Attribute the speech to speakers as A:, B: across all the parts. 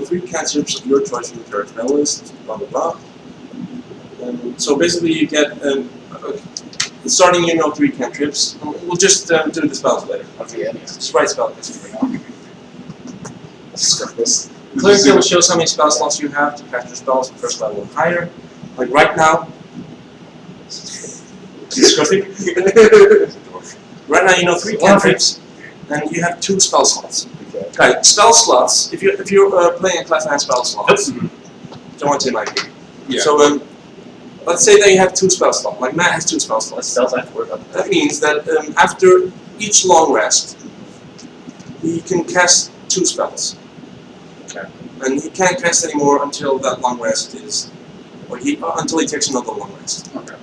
A: 3 cantrips of your choice from the cleric spell list, blah blah blah. So basically you get, starting you know 3 cantrips. We'll just do the spells later.
B: Okay, yeah.
A: Just write spell list for now.
B: Screw this.
A: Cleric table shows how many spell slots you have to cast your spells at first level and higher. Like right now. Disgusting. Right now you know 3 cantrips, and you have 2 spell slots. Okay, spell slots. If you're playing a class 9 spell slots, don't want to like it.
C: Yeah.
A: So let's say that you have 2 spell slots. Like Matt has 2 spell slots.
B: Spells have to work on
A: That means that after each long rest, he can cast 2 spells.
B: Okay.
A: And he can't cast anymore until that long rest is, or until he takes another long rest.
C: Okay.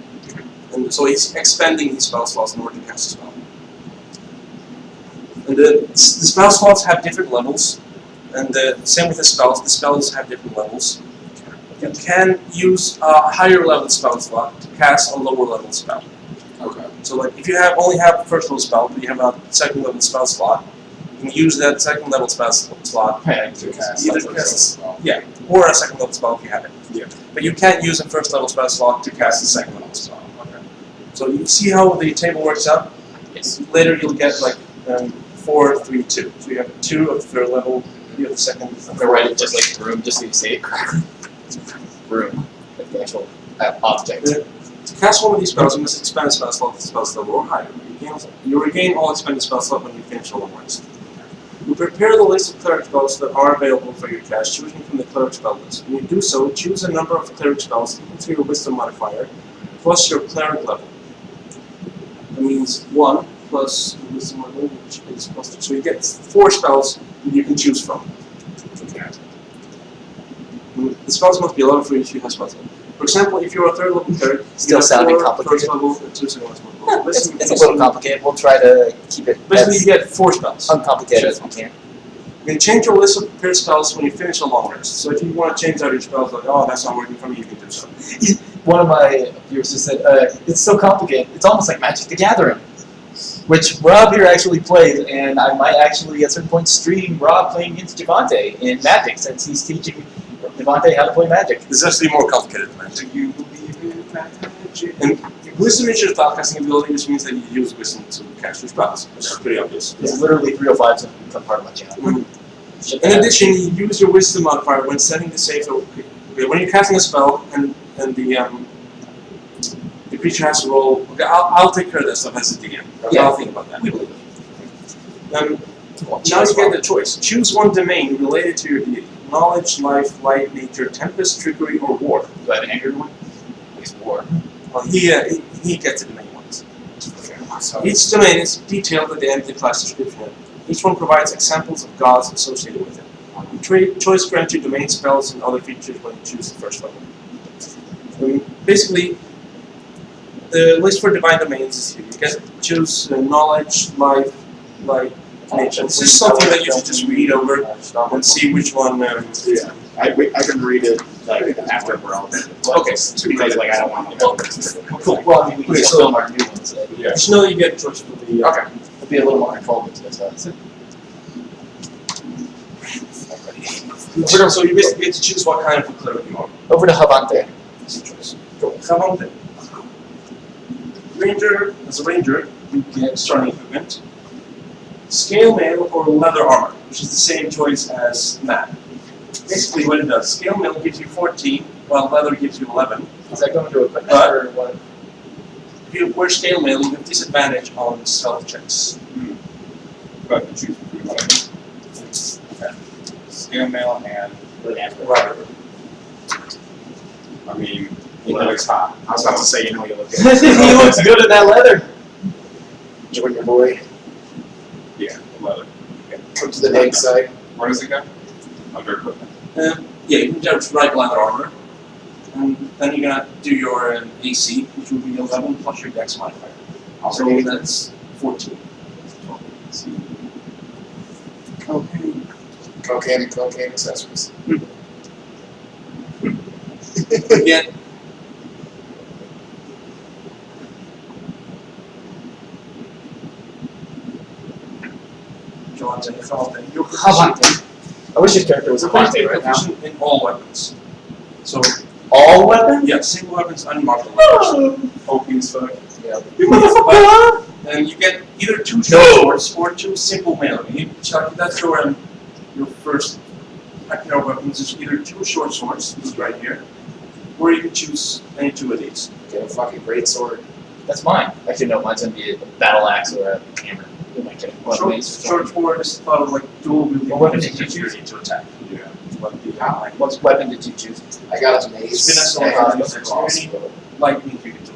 A: And so he's expanding his spell slots in order to cast a spell. And the spell slots have different levels, and the same with the spells have different levels. You can use a higher level spell slot to cast a lower level spell.
C: Okay.
A: So like if you only have a first level spell, but you have a second level spell slot, you can use that second level spell slot
C: To cast
A: either
C: something
A: cast
C: else.
A: yeah, or a second level spell if you have it.
C: Yeah.
A: But you can't use a first level spell slot to cast a second level spell. Okay. So you see how the table works out?
B: Yes.
A: Later you'll get like 4, 3, 2. So you have 2 of the third level, you have the second.
B: They're right, just like room, just so you say it. Room, like the actual object.
A: To cast one of these spells, you must expend a spell slot with the spell level or higher. You regain all expended spell slot when you finish a long rest. You prepare the list of cleric spells that are available for your cast, choosing from the cleric spell list. When you do so, choose a number of cleric spells equal to your wisdom modifier, plus your cleric level. That means 1 plus wisdom level, which is plus 2. So you get 4 spells you can choose from.
C: Okay.
A: The spells must be level for each you have spells. For example, if you're a 3rd level cleric,
B: Still
A: you have
B: sounding
A: 4
B: complicated.
A: first level and 2 second level.
B: It's a little complicated. We'll try to keep it
A: Basically, you
B: as
A: get 4 spells.
B: uncomplicated as we can.
A: You can change your list of prepared spells when you finish a long rest. So if you want to change out your spells, like, oh, that's not working for me, you can do so.
B: One of my viewers just said, it's so complicated. It's almost like Magic the Gathering, which Rob here actually plays, and I might actually at certain points stream Rob playing against Javante in Magic, since he's teaching Javante how to play Magic.
A: This is actually more complicated than Magic.
C: Do you believe in magic?
A: And wisdom is your spellcasting ability, which means that you use wisdom to cast your spells, which is pretty obvious.
B: It's literally 305 to become part of my channel.
A: In addition, you use your wisdom modifier when setting the save. When you're casting a spell and the creature has to roll. Okay, I'll take care of that stuff as a DM.
B: Yeah.
A: I'll think about that. Now you get the choice. Choose one domain related to your deity: knowledge, life, light, nature, tempest, trickery, or war.
B: Do I have an angry one? It's war.
A: Well, he gets the domain ones.
C: So,
A: Each domain is detailed at the end of the class description. Each one provides examples of gods associated with it. Choice grants you domain spells and other features when you choose the first level. Basically, the list for divine domains is here. You can choose knowledge, life, light, nature. This is something that you should just read over and see which one.
C: yeah, I can read it like after we're all done.
A: Okay.
C: Because like I don't want to.
B: Cool. Well, I mean, we can
A: Okay,
B: just
A: so-
B: film our new ones.
C: Yeah.
A: Just know that you get choice for the.
C: Okay.
B: It'll be a little more controlled to this.
A: So you basically get to choose what kind of cleric you are.
B: Over to Havante.
A: Easy choice. Go. Javante. Ranger, as a ranger, you get starting equipment. Scale mail or leather armor, which is the same choice as Matt. Basically what it does, scale mail gives you 14, while leather gives you 11.
B: Is that going to equipment
A: But-
B: or what?
A: If you wear scale mail, you have disadvantage on stealth checks.
C: But you choose between whatever. Okay. Scale mail and
A: Right.
C: I mean, he looks hot. I was about to say, you know, you look good.
B: He looks good in that leather. Join your boy.
C: Yeah, leather.
B: Come to the name side.
C: Where does it go? Under equipment.
A: Yeah, you can just write leather armor. And then you're gonna do your AC, which will be 11 plus your dex modifier. So that's 14.
B: Cocaine and cocaine accessories.
A: Again, Javante.
B: Havante. I wish his character was a
A: Replace
B: Fonte
A: the
B: right now.
A: proficient in all weapons. So,
B: All weapons?
A: yeah, single weapons and martial weapons.
C: OP as fuck.
B: Yeah.
A: You motherfucker! And you get either two short swords or two simple melee. That's your first hero weapons is either two short swords, this is right here, or you can choose any two of these.
D: Get a fucking great sword.
B: That's mine. Actually, no, mine's gonna be a battle axe or a hammer. Who am I kidding? One of
A: Short,
B: these.
A: short sword is thought of like dual wielding
B: What weapon
A: weapons
B: did you
A: that you need to attack.
C: Yeah.
B: What weapon did you choose?
D: I got a mace.
A: Spin a sword,
D: and a
A: use dexterity.
D: crossbow.
A: Lightning you can do.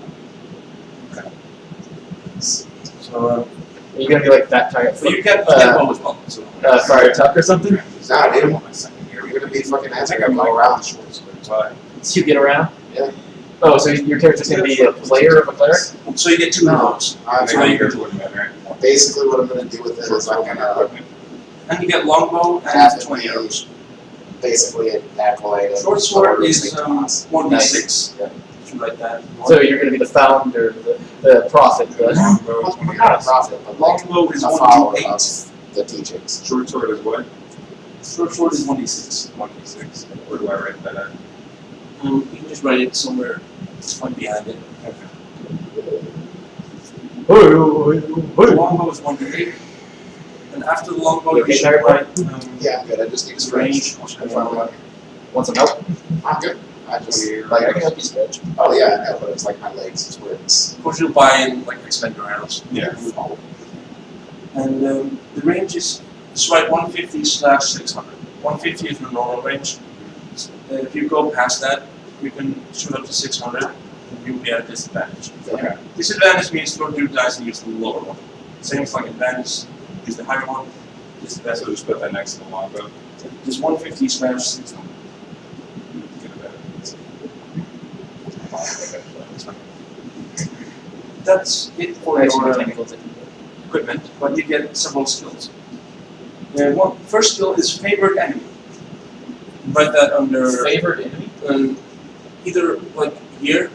A: So,
B: Are you gonna be like that type?
A: but you get bow as well. So.
B: Fire Tuck or something?
D: Nah, dude.
C: My second year.
D: You're gonna be fucking
C: I
D: answering
C: think I'm
D: all
C: all
D: around.
C: around short sword. Why?
B: So you get around?
D: Yeah.
B: Oh, so your character's gonna be a player of a cleric?
A: So you get two of those.
C: I
D: I'm
C: think
A: you
C: I'm
A: can
C: here with that, right?
D: basically what I'm gonna do with it is I'm gonna
C: equipment.
A: And you get longbow
D: have
A: and
D: it
A: 20 arrows.
D: be basically an acolyte. of
A: Short sword
D: whatever
A: is
D: thing costs.
A: 1d6.
B: Nice. Yeah.
A: Should write that.
B: So you're gonna be the founder, the prophet, the
C: Longbow is
D: Well,
C: 20
D: not a
C: yards.
D: prophet, but like
A: Longbow is
D: a follower
A: 1d8.
D: of the teachings.
C: Short sword is what?
A: Short sword is 1d6.
C: 1d6. Where do I write that at?
A: You can just write it somewhere like behind it. The longbow is 1d8. And after the longbow,
B: You
A: you
B: okay,
A: should
B: Tyler?
A: write
D: Yeah, I'm good. I just need to
A: its range.
D: stretch.
B: Want some help?
D: I'm good. I just
B: Like I can help you stretch.
D: oh yeah, I know, but it's like my legs is where it's
A: Of course, you'll buy in like expand your arrows.
C: Yeah.
A: And the range is just write 150/600. 150 is the normal range. If you go past that, you can shoot up to 600, and you'll be at a disadvantage.
C: Okay.
A: Disadvantage means throw two dice and use the lower one. Same as like advantage, use the higher one.
C: So
A: Disadvantage,
C: just put that next to the longbow.
A: just 150/600.
C: Get it better.
A: That's it for
B: Actually,
A: your
B: technical
A: equipment, but you get several skills. First skill is favorite enemy. Write that under
B: favorite enemy?
A: either like here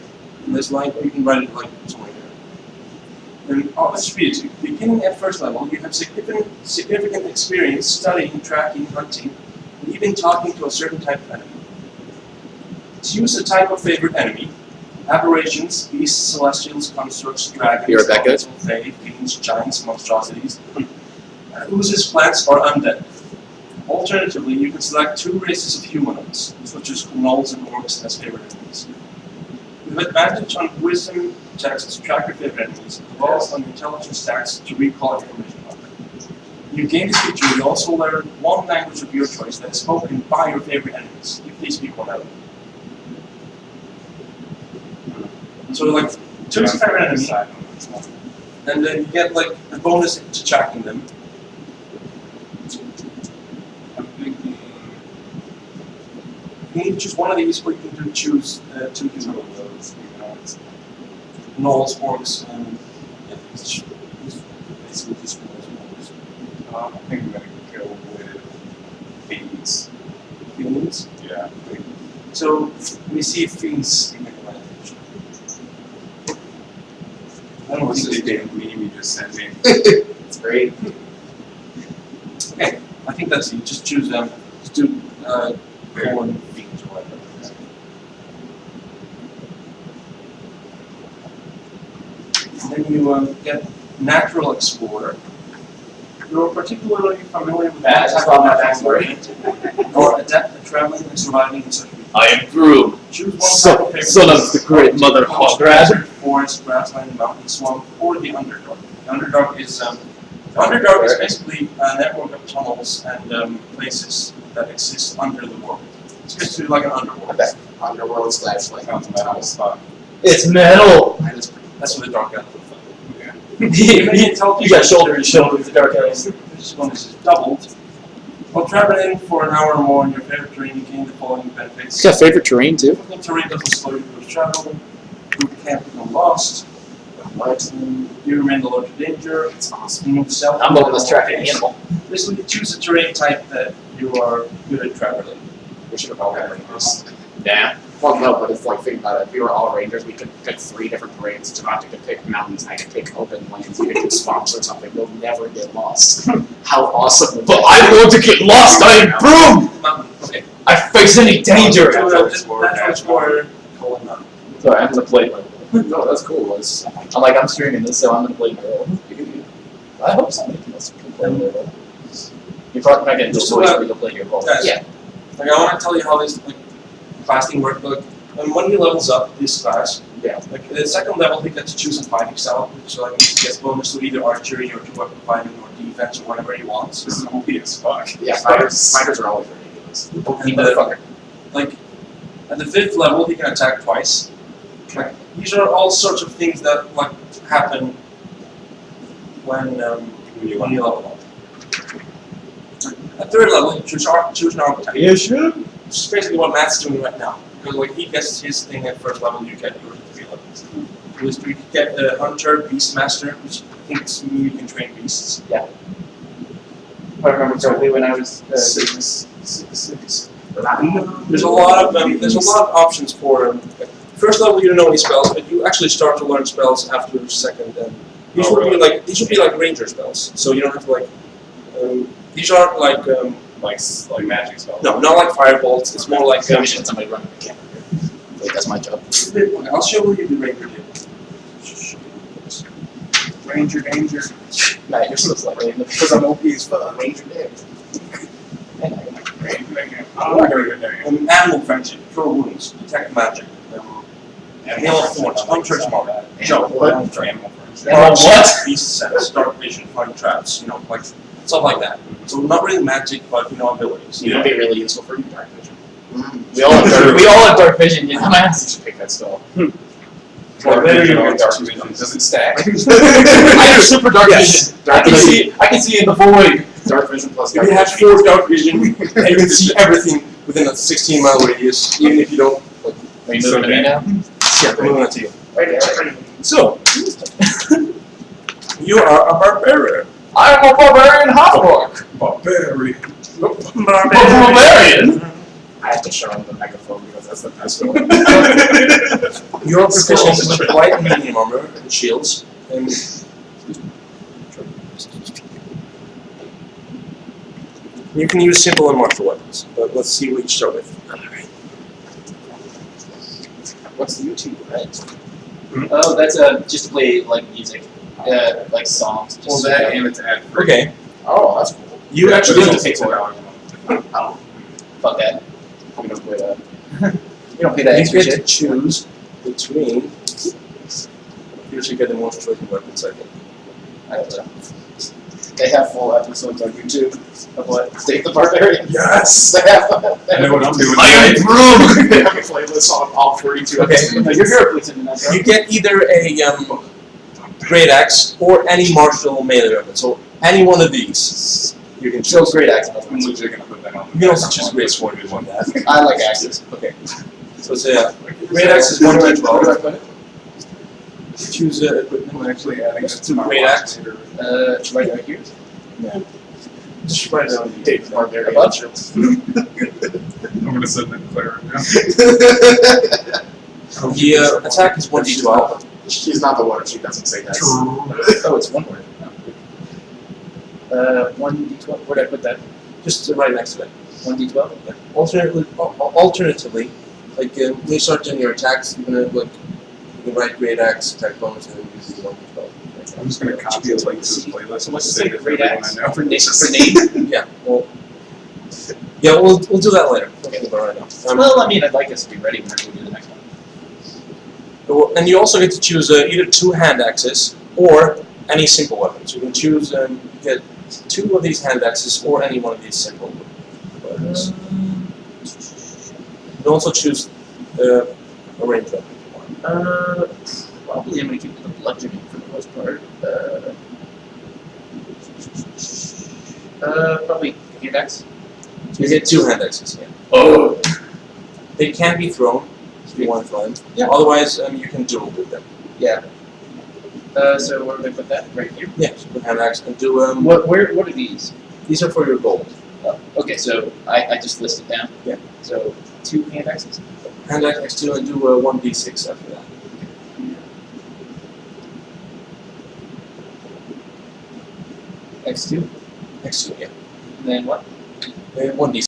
A: in this line, or you can write it like somewhere here. And let's read it to you. Beginning at first level, you have significant experience studying, tracking, hunting, and even talking to a certain type of enemy. Choose a type of favorite enemy. Aberrations, beasts, celestials, constructs, dragons,
B: You're Rebecca?
A: elemental, fae, fiends, giants, monstrosities, oozes, plants, or undead. Alternatively, you can select two races of humanoids, such as gnolls and orcs, as favorite enemies. You have advantage on wisdom checks to track your favorite enemies, as well as on intelligence stacks to recall information about them. You gain this feature, you also learn one language of your choice that is spoken by your favorite enemies, if they speak one other. So like, choose a favorite enemy, and then you get like a bonus to tracking them.
C: I'm thinking
A: You need to choose one of these, or you can choose two
C: two
A: humanoids.
C: of those. You know, it's
A: Gnolls, orcs, and yeah, it's basically just gnolls and orcs.
C: I think I'm gonna go with fiends.
A: Fiends.
C: Yeah.
A: So we see if fiends can make advantage. I don't know
C: What's
A: what
C: this
A: they
C: damn meme you just sent me?
D: it's great.
A: Okay, I think that's it. Just choose them. Just do colon fiends or whatever. And then you get natural explorer. You're particularly familiar with
B: That's
A: that type
B: not
A: of
B: my
A: natural
B: backstory.
A: or adept at traveling and surviving in such regions.
B: I am Groom,
A: Choose one type of favorite
B: son of the great mother Hograd.
A: Forest, grassland, mountain, swamp, or the Underdark. The Underdark is basically a network of tunnels and places that exist under the world. It's basically like an underworld.
D: Okay. Underworld slash like
C: Sounds metal stuff.
B: It's metal!
A: That's what the Dark Elves
C: Yeah.
B: You got shoulder to shoulder with the Dark Elves.
A: This one is doubled. While traveling for an hour or more in your favorite terrain, you gain the following benefits.
E: It's got favorite terrain too.
A: Difficult terrain doesn't slow you to travel. You can't become lost. You remain alert to danger. It's awesome. You move south.
B: I'm looking this track animal.
A: Basically, choose a terrain type that you are good at traveling.
D: We should have all had this.
B: Yeah.
D: Well, no, but it's like, think about it. If we were all rangers, we could pick 3 different terrains. Javante could pick mountains, I could pick open lands, you could do swamps or something. We'll never get lost. How awesome would
B: But
D: that
B: I want to get lost. I improve.
A: Mountain. Okay.
B: I face any danger.
A: Natural Explorer, colon mountain.
B: Sorry, I'm gonna play my
D: be? No, that's cool. It's,
B: I'm streaming this, so I'm gonna play my role. I hope somebody else can play their role. You're probably not getting
A: Just
B: the voice
A: about-
B: where you'll play your role.
A: Guys,
D: Yeah.
A: Like I want to tell you how this like class thing works. Like when he levels up this class,
D: Yeah.
A: like the second level he gets to choose a fighting style, so like he gets bonus to either archery or to weapon fighting or defense or whatever he wants.
C: This is OP as fuck.
D: yeah, fighters are always ridiculous.
A: And
B: Motherfucker.
A: like at the 5th level he can attack twice. Like these are all sorts of things that like happen when you level up. At 3rd level you choose an arm attack.
B: Yeah, sure.
A: Which is basically what Matt's doing right now. Because like he gets his thing at 1st level, you get yours at 3 levels. You get a Hunter, Beastmaster, which thinks you can train beasts.
B: If I remember correctly, when I was
A: Six. There's a lot of options for 1st level you don't know any spells, but you actually start to learn spells after 2nd. And these would be like ranger spells, so you don't have to like. These aren't like
C: Like magic spells.
A: no, not like firebolts. It's more like
B: somebody running the camera. Wait, that's my job.
A: I'll show you the ranger did.
C: Ranger danger.
B: Matt, you're so slightly in the
C: Because I'm OP as fuck.
D: Ranger did.
C: Ranger danger. I'm not gonna get
A: Animal friendship, cure wounds, detect magic, hail of thorns, hunter's mark, jump,
C: Animal friends.
B: What?
A: beast sense, dark vision, find traps, like stuff like that. So not really magic, but abilities.
D: You know, it'd be really useful for you, Dark Vision.
B: We all have dark vision, you
D: You
B: dumbass.
D: should pick that spell.
C: Dark
A: There
C: vision
A: you go.
C: or dark vision. Does it stack?
B: I have super dark
A: Yes.
B: vision. I can see in the void.
D: Dark Vision plus
A: You
D: Dark
A: can have
D: Vision.
A: 4 dark vision, and you can see everything within a 16-mile radius, even if you don't.
B: Are you
C: So
B: moving me now?
A: Yeah, I'm moving on to you.
D: Right there.
A: So, you are a barbarian.
B: I'm a barbarian Hawk.
C: Barbarian.
B: Barbarian?
D: I have to show him the megaphone because that's the best one.
A: You are proficient with light and medium armor and shields, and you can use simple and martial weapons. But let's see what you start with.
D: What's the YouTube, right?
B: Oh, that's just to play like music, like songs.
C: Well, that and it's ad free.
A: Okay,
D: Oh, that's cool.
A: you
C: Yeah,
A: actually
C: but
A: don't
C: it's
A: take
C: $10
A: one.
C: a month.
D: Oh,
B: Fuck that.
D: we don't play that.
B: You don't pay that
A: You
B: extra
A: get to
B: shit.
A: choose between. You should get the most choice weapons, I think.
B: I don't know.
D: They have full episodes on YouTube of what? State the Barbarian.
A: Yes!
D: They have
C: I know what I'm doing.
B: I improve!
D: they have a playlist on all 42
A: Okay.
D: episodes.
B: No, you're here pleasing in that, bro.
A: You get either a great axe or any martial melee weapon. So any one of these you can
B: Show
A: choose.
B: great accent.
C: I'm legit gonna put that on.
A: You can also choose great sword if you want that.
B: I like axes.
A: Okay. So it's great axe is 1 to 12. Choose equipment.
C: I'm actually adding it
A: Just
C: to my
A: great
C: watch
A: axe.
C: later.
B: Right here.
A: Just write it down.
D: State the Barbarian.
B: Above?
C: I'm gonna send that to Claire now.
A: The attack is 1d12.
D: She's not the one if she doesn't say that.
B: Oh, it's one word. 1d12. Where'd I put that?
A: Just right next to it.
B: 1d12?
A: Alternatively, like when you start doing your attacks, you're gonna like you can write great axe attack bonus and then use the 1d12.
C: I'm just gonna copy a link to the playlist.
B: So what's
C: and
B: the
C: send it to
B: great
C: everyone
B: axe?
C: I know.
B: For grenade?
A: Yeah. Well. Yeah, we'll do that later. Okay, but right now.
B: Well, I mean, I'd like us to be ready whenever we do the next one.
A: And you also get to choose either 2 hand axes or any simple weapons. You can choose you get 2 of these hand axes or any one of these simple weapons. You can also choose a ranged weapon if you want.
B: Probably I'm gonna keep the bludgeoning for the most part. Probably hand axe.
A: You get 2 hand axes. Yeah.
B: Oh.
A: They can be thrown if you want to throw them.
B: Yeah.
A: Otherwise, you can duel with them.
B: Yeah. So where do I put that? Right here.
A: Yeah, so put hand axe and do
B: What are these?
A: These are for your gold.
B: Oh, okay, so I just listed down.
A: Yeah.
B: So 2 hand axes.
A: And X2 and do a 1d6 after that.
B: X2.
A: X2, yeah.
B: And then what?
A: 1d6.